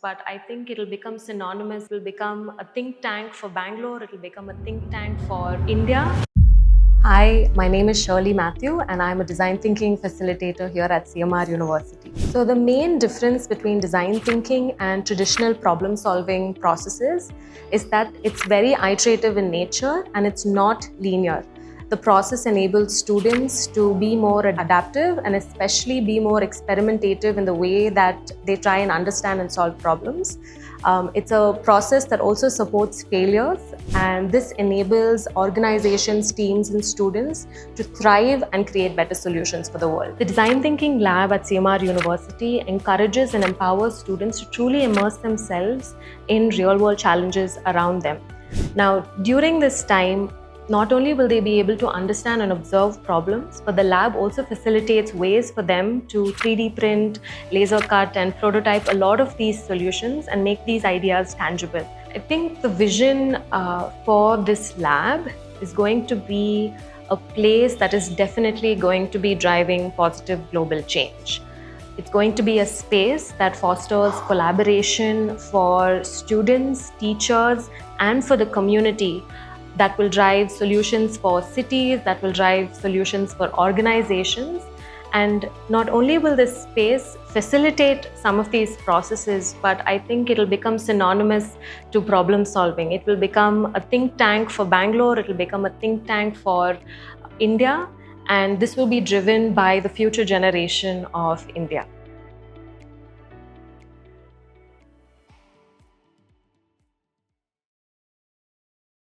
but I think it'll become synonymous, it'll become a think tank for Bangalore, it'll become a think tank for India. Hi, my name is Shirley Matthew and I'm a design thinking facilitator here at CMR University. So the main difference between design thinking and traditional problem solving processes is that it's very iterative in nature and it's not linear. The process enables students to be more adaptive and especially be more experimentative in the way that they try and understand and solve problems. It's a process that also supports failures, and this enables organizations, teams, and students to thrive and create better solutions for the world. The Design Thinking Lab at CMR University encourages and empowers students to truly immerse themselves in real-world challenges around them. Now, during this time, not only will they be able to understand and observe problems, but the lab also facilitates ways for them to 3D print, laser cut, and prototype a lot of these solutions and make these ideas tangible. I think the vision for this lab is going to be a place that is definitely going to be driving positive global change. It's going to be a space that fosters collaboration for students, teachers, and for the community, that will drive solutions for cities, that will drive solutions for organizations. And not only will this space facilitate some of these processes, but I think it'll become synonymous to problem solving. It will become a think tank for Bangalore, it'll become a think tank for India, and this will be driven by the future generation of India.